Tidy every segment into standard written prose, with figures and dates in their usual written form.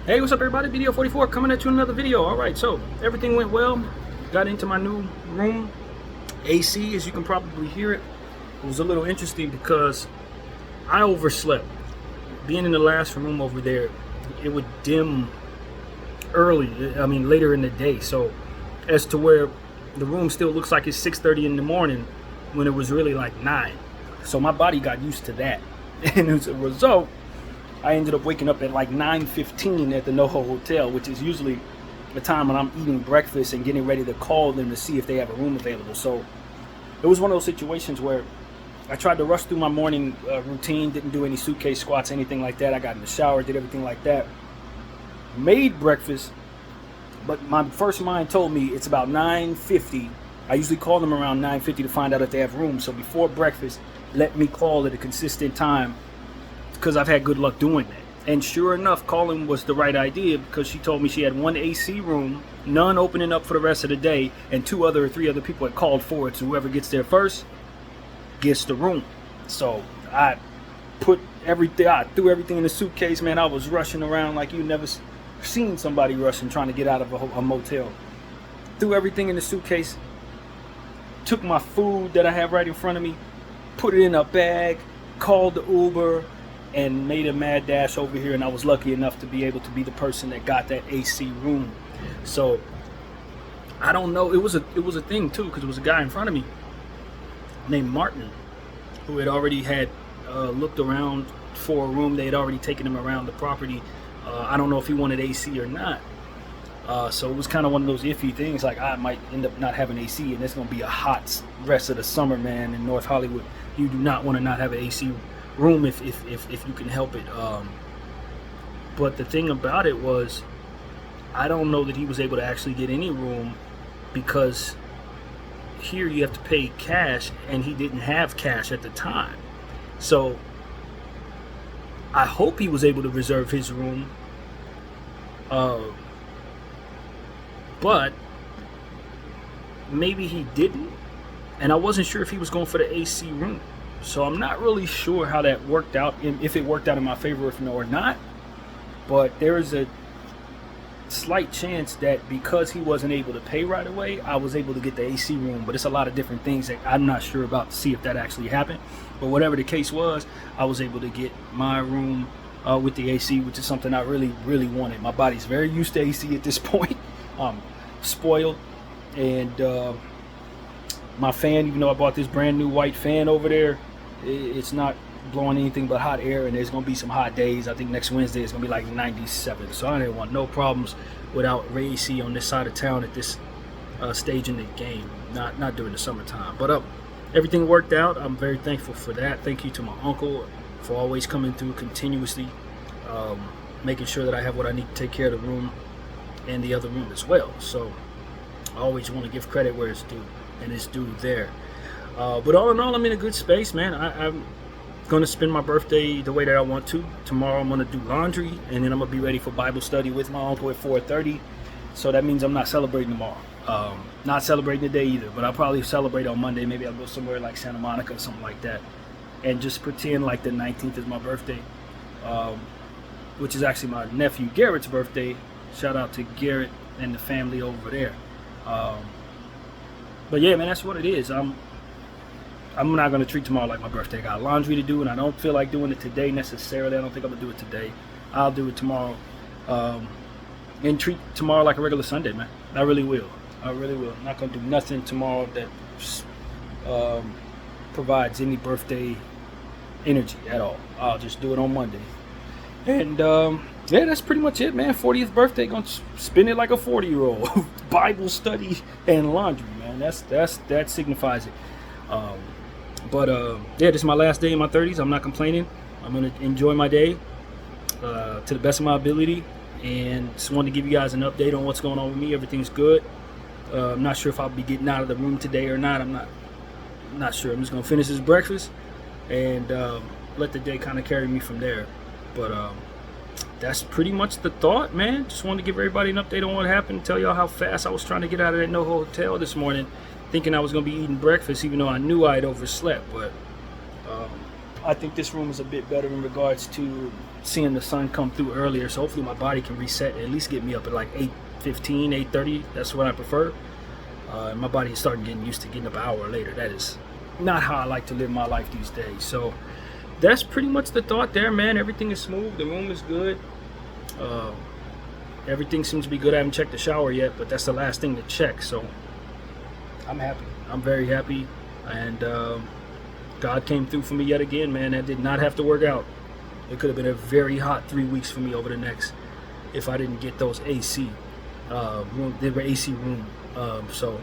Hey, what's up everybody? Bdf 44 coming at you in another video. Alright, so everything went well. Got into my new room. AC, as you can probably hear it. It was a little interesting because I overslept. Being in the last room over there, it would dim later in the day. So as to where the room still looks like it's 6:30 in the morning when it was really like 9. So my body got used to that. And as a result, I ended up waking up at like 9:15 at the NoHo Hotel, which is usually the time when I'm eating breakfast and getting ready to call them to see if they have a room available. So it was one of those situations where I tried to rush through my morning routine, didn't do any suitcase squats, anything like that. I got in the shower, did everything like that, made breakfast, but my first mind told me it's about 9:50. I usually call them around 9:50 to find out if they have room. So before breakfast, let me call at a consistent time, because I've had good luck doing that. And sure enough, calling was the right idea, because she told me she had one AC room, none opening up for the rest of the day, and three other people had called for it. So whoever gets there first gets the room. So I threw everything in the suitcase, man. I was rushing around like you never seen somebody rushing trying to get out of a motel. Threw everything in the suitcase, took my food that I have right in front of me, put it in a bag, called the Uber, and made a mad dash over here. And I was lucky enough to be able to be the person that got that AC room. So I don't know, it was a thing too, because it was a guy in front of me named Martin who had already looked around for a room. They had already taken him around the property. I don't know if he wanted AC or not. So it was kind of one of those iffy things, like I might end up not having AC, and it's going to be a hot rest of the summer, man, in North Hollywood. You do not want to not have an AC room if you can help it. But the thing about it was, I don't know that he was able to actually get any room, because here you have to pay cash, and he didn't have cash at the time. So I hope he was able to reserve his room, but maybe he didn't, and I wasn't sure if he was going for the AC room. So I'm not really sure how that worked out, if it worked out in my favor or not. But there is a slight chance that because he wasn't able to pay right away, I was able to get the AC room. But it's a lot of different things that I'm not sure about to see if that actually happened. But whatever the case was, I was able to get my room with the AC, which is something I really, really wanted. My body's very used to AC at this point. Spoiled. And my fan, even though I bought this brand new white fan over there, it's not blowing anything but hot air, and there's going to be some hot days. I think next Wednesday it's going to be like 97. So I didn't want no problems without AC on this side of town at this stage in the game, not during the summertime. But everything worked out. I'm very thankful for that. Thank you to my uncle for always coming through continuously, making sure that I have what I need to take care of the room and the other room as well. So I always want to give credit where it's due, and it's due there. But all in all, I'm in a good space, man. I'm going to spend my birthday the way that I want to. Tomorrow I'm going to do laundry, and then I'm going to be ready for Bible study with my uncle at 4:30. So that means I'm not celebrating tomorrow. Not celebrating today either, but I'll probably celebrate on Monday. Maybe I'll go somewhere like Santa Monica or something like that, and just pretend like the 19th is my birthday, which is actually my nephew Garrett's birthday. Shout out to Garrett and the family over there. But yeah, man, that's what it is. I'm not going to treat tomorrow like my birthday. I got laundry to do, and I don't feel like doing it today necessarily. I don't think I'm going to do it today. I'll do it tomorrow. And treat tomorrow like a regular Sunday, man. I really will. I really will. I'm not going to do nothing tomorrow that provides any birthday energy at all. I'll just do it on Monday. And yeah, that's pretty much it, man. 40th birthday, gonna spend it like a 40-year-old. Bible study and laundry, man. That signifies it. Yeah, this is my last day in my 30s. I'm not complaining. I'm gonna enjoy my day to the best of my ability, and just wanted to give you guys an update on what's going on with me. Everything's good. I'm not sure if I'll be getting out of the room today or not. I'm not sure. I'm just gonna finish this breakfast and let the day kind of carry me from there. But that's pretty much the thought, man. Just wanted to give everybody an update on what happened, tell y'all how fast I was trying to get out of that NoHo Hotel this morning, thinking I was going to be eating breakfast, even though I knew I had overslept. But I think this room is a bit better in regards to seeing the sun come through earlier. So hopefully my body can reset and at least get me up at like 8:15, 8:30. That's what I prefer. My body is starting getting used to getting up an hour later. That is not how I like to live my life these days. So that's pretty much the thought there, man. Everything is smooth. The room is good. Everything seems to be good. I haven't checked the shower yet, but that's the last thing to check. So I'm happy. I'm very happy. And God came through for me yet again, man. That did not have to work out. It could have been a very hot 3 weeks for me over the next, if I didn't get those AC room. They were AC room. So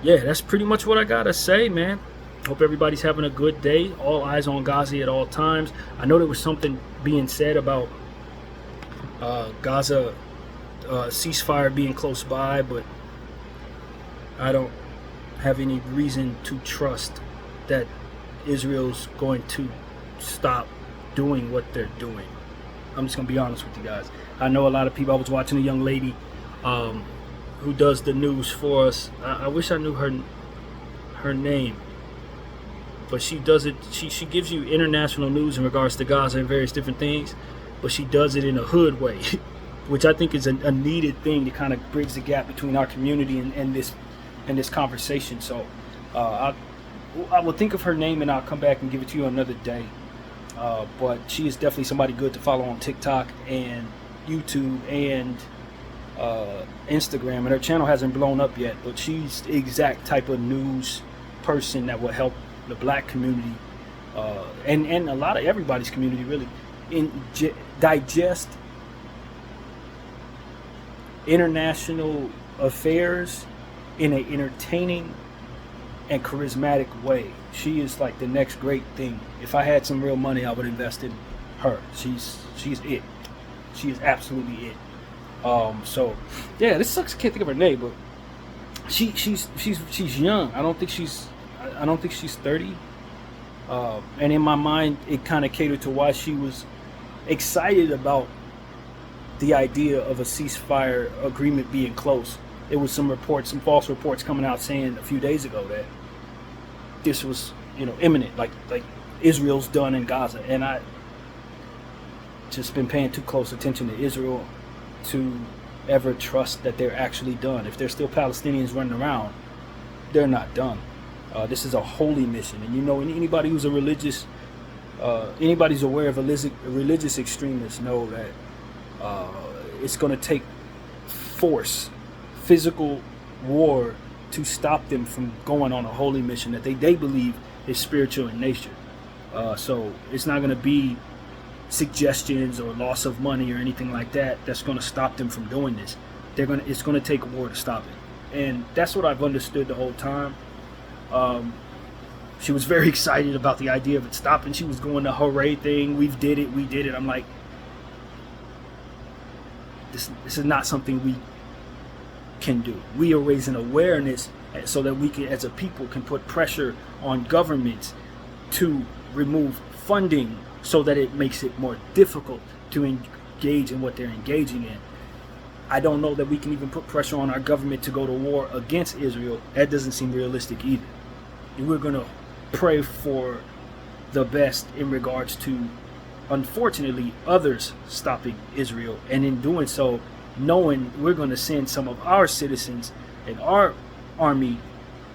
yeah, that's pretty much what I gotta say, man. Hope everybody's having a good day. All eyes on Gaza at all times. I know there was something being said about Gaza ceasefire being close by, but I don't have any reason to trust that Israel's going to stop doing what they're doing. I'm just gonna be honest with you guys. I know a lot of people. I was watching a young lady who does the news for us. I wish I knew her name, but she does it. She gives you international news in regards to Gaza and various different things, but she does it in a hood way, which I think is a needed thing to kind of bridge the gap between our community and this conversation. So I will think of her name and I'll come back and give it to you another day. But she is definitely somebody good to follow on TikTok and YouTube and Instagram. And her channel hasn't blown up yet, but she's the exact type of news person that will help the black community and a lot of everybody's community really digest international affairs in an entertaining and charismatic way. She is like the next great thing. If I had some real money, I would invest in her. She's it. She is absolutely it. So yeah, this sucks. I can't think of her name, but she's young. I don't think she's 30. And in my mind, it kind of catered to why she was excited about the idea of a ceasefire agreement being close. There was some false reports coming out saying a few days ago that this was, imminent, like Israel's done in Gaza. And I just been paying too close attention to Israel to ever trust that they're actually done. If there's still Palestinians running around, they're not done. This is a holy mission, and anybody who's a religious, anybody's aware of a religious extremists know that it's going to take force, physical war to stop them from going on a holy mission that they believe is spiritual in nature. So it's not going to be suggestions or loss of money or anything like that that's going to stop them from doing this. It's going to take a war to stop it, and that's what I've understood the whole time. She was very excited about the idea of it stopping. She was going the hooray thing. We did it. I'm like, this is not something we can do. We are raising awareness so that we can, as a people, can put pressure on governments to remove funding so that it makes it more difficult to engage in what they're engaging in. I don't know that we can even put pressure on our government to go to war against Israel. That doesn't seem realistic either. And we're going to pray for the best in regards to, unfortunately, others stopping Israel. And in doing so, knowing we're going to send some of our citizens and our army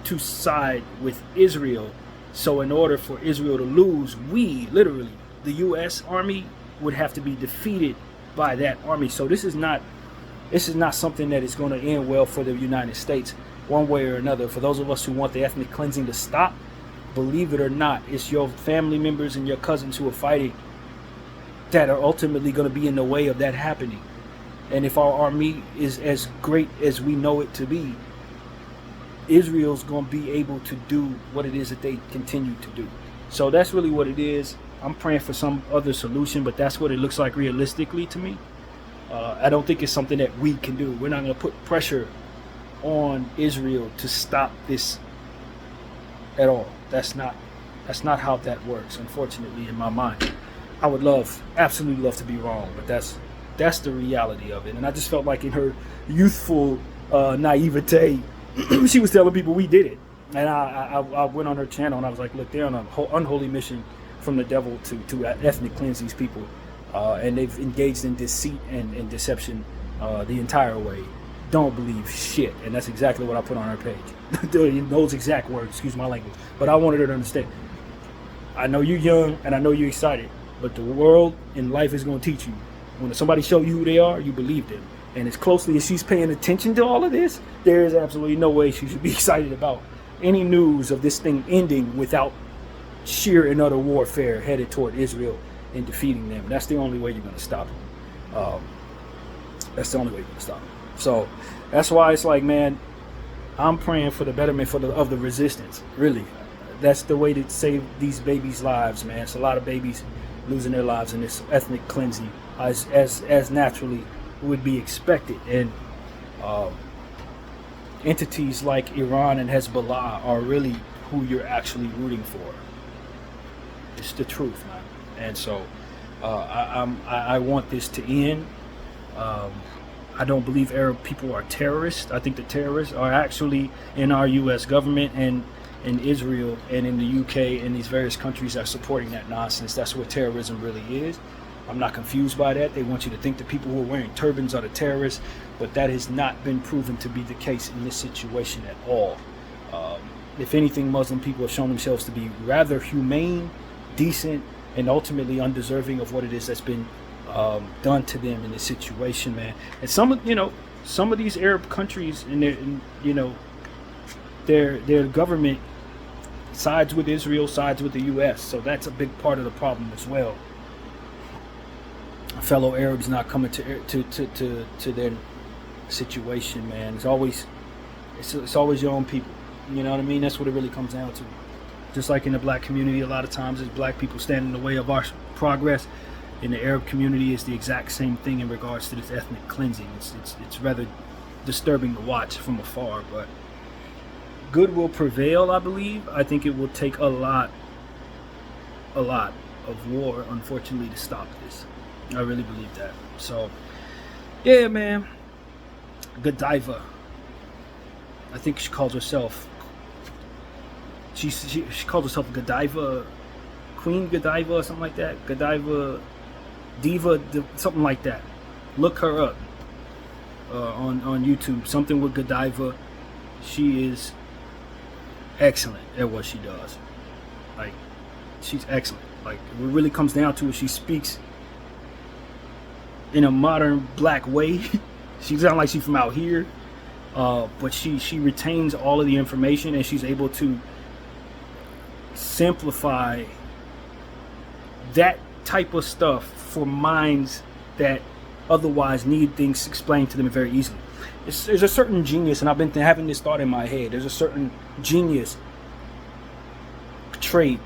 to side with Israel. So in order for Israel to lose, we, literally, the U.S. Army, would have to be defeated by that army. So this is not something that is going to end well for the United States one way or another. For those of us who want the ethnic cleansing to stop, believe it or not, it's your family members and your cousins who are fighting that are ultimately going to be in the way of that happening. And if our army is as great as we know it to be, Israel's going to be able to do what it is that they continue to do. So that's really what it is. I'm praying for some other solution, but that's what it looks like realistically to me. I don't think it's something that we can do. We're not going to put pressure on Israel to stop this at all. That's not how that works, unfortunately, in my mind. I would absolutely love to be wrong, but that's the reality of it. And I just felt like in her youthful naivete, she was telling people we did it. And I went on her channel and I was like, look, they're on an unholy mission from the devil to ethnic cleanse these people, and they've engaged in deceit and deception the entire way. Don't believe shit, and that's exactly what I put on her page. Those exact words, excuse my language, but I wanted her to understand. I know you're young and I know you're excited, but the world and life is going to teach you. When somebody show you who they are, you believe them. And as closely as she's paying attention to all of this, there is absolutely no way she should be excited about any news of this thing ending without sheer and utter warfare headed toward Israel and defeating them. That's the only way you're going to stop them. That's the only way you're going to stop them. So that's why it's like, man, I'm praying for the betterment of the resistance. Really, that's the way to save these babies' lives, man. It's a lot of babies losing their lives in this ethnic cleansing, as naturally would be expected. And entities like Iran and Hezbollah are really who you're actually rooting for. It's the truth, man. And so I want this to end. I don't believe Arab people are terrorists. I think the terrorists are actually in our U.S. government and in Israel and in the UK and these various countries that are supporting that nonsense. That's what terrorism really is. I'm not confused by that. They want you to think the people who are wearing turbans are the terrorists, but that has not been proven to be the case in this situation at all. If anything, Muslim people have shown themselves to be rather humane, decent, and ultimately undeserving of what it is that's been done to them in this situation, man. And some of these Arab countries and their government sides with Israel, sides with the U.S. So that's a big part of the problem as well. Fellow Arabs not coming to their situation, man. It's always your own people. You know what I mean? That's what it really comes down to. Just like in the black community, a lot of times it's black people standing in the way of our progress. In the Arab community, is the exact same thing in regards to this ethnic cleansing. It's rather disturbing to watch from afar, but good will prevail, I believe. I think it will take a lot of war, unfortunately, to stop this. I really believe that. So, yeah, man. Godiva. I think she calls herself. She calls herself Godiva, Queen Godiva or something like that. Godiva, Diva, something like that. Look her up on YouTube. Something with Godiva. She is excellent at what she does. Like, she's excellent. Like, what really comes down to it, she speaks in a modern black way. She sounds like she's from out here, but she retains all of the information, and she's able to simplify that type of stuff for minds that otherwise need things explained to them very easily. There's a certain genius, and I've been having this thought in my head. There's a certain genius trait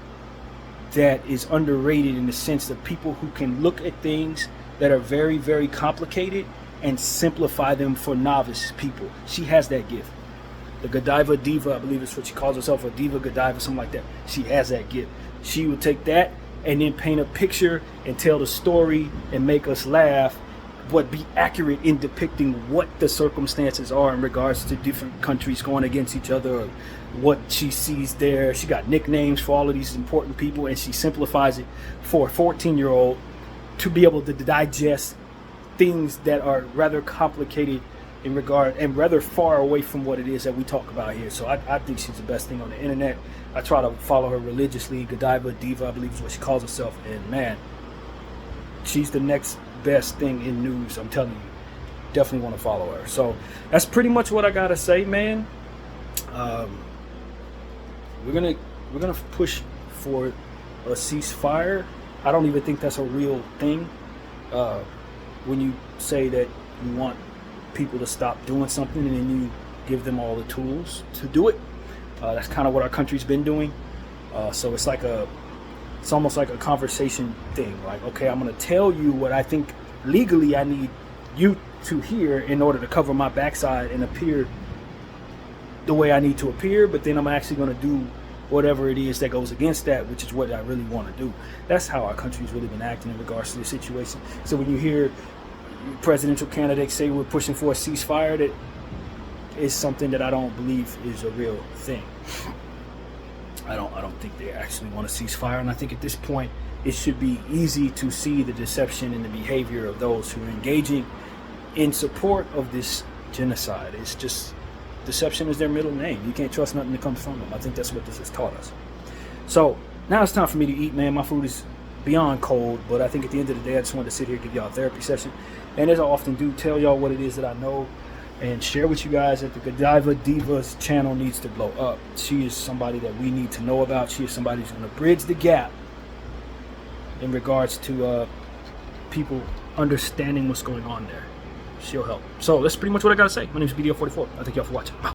that is underrated in the sense that people who can look at things that are very, very complicated and simplify them for novice people. She has that gift. The Godiva Diva, I believe it's what she calls herself, a Diva Godiva, something like that. She has that gift. She would take that and then paint a picture and tell the story and make us laugh, but be accurate in depicting what the circumstances are in regards to different countries going against each other, or what she sees there. She got nicknames for all of these important people, and she simplifies it for a 14-year-old to be able to digest things that are rather complicated in regard and rather far away from what it is that we talk about here. So I think she's the best thing on the internet. I try to follow her religiously. Godiva Diva, I believe is what she calls herself, and man, she's the next best thing in news. I'm telling you, definitely want to follow her. So that's pretty much what I gotta say, man. We're gonna push for a ceasefire. I don't even think that's a real thing. When you say that you want people to stop doing something and then you give them all the tools to do it, that's kind of what our country's been doing. So it's almost like a conversation thing. Like, okay, I'm going to tell you what I think legally I need you to hear in order to cover my backside and appear the way I need to appear, but then I'm actually going to do whatever it is that goes against that, which is what I really want to do. That's how our country's really been acting in regards to the situation. So when you hear presidential candidates say we're pushing for a ceasefire, that is something that I don't believe is a real thing. I don't think they actually want to cease fire. And I think at this point, it should be easy to see the deception and the behavior of those who are engaging in support of this genocide. It's just, deception is their middle name. You can't trust nothing that comes from them. I think that's what this has taught us. So now it's time for me to eat, man. My food is beyond cold, but I think at the end of the day, I just wanted to sit here and give y'all a therapy session. And as I often do, tell y'all what it is that I know and share with you guys that the Godiva Divas channel needs to blow up. She is somebody that we need to know about. She is somebody who's going to bridge the gap in regards to people understanding what's going on there. She'll help. So that's pretty much what I got to say. My name is Bdf 44. I thank y'all for watching. Bye.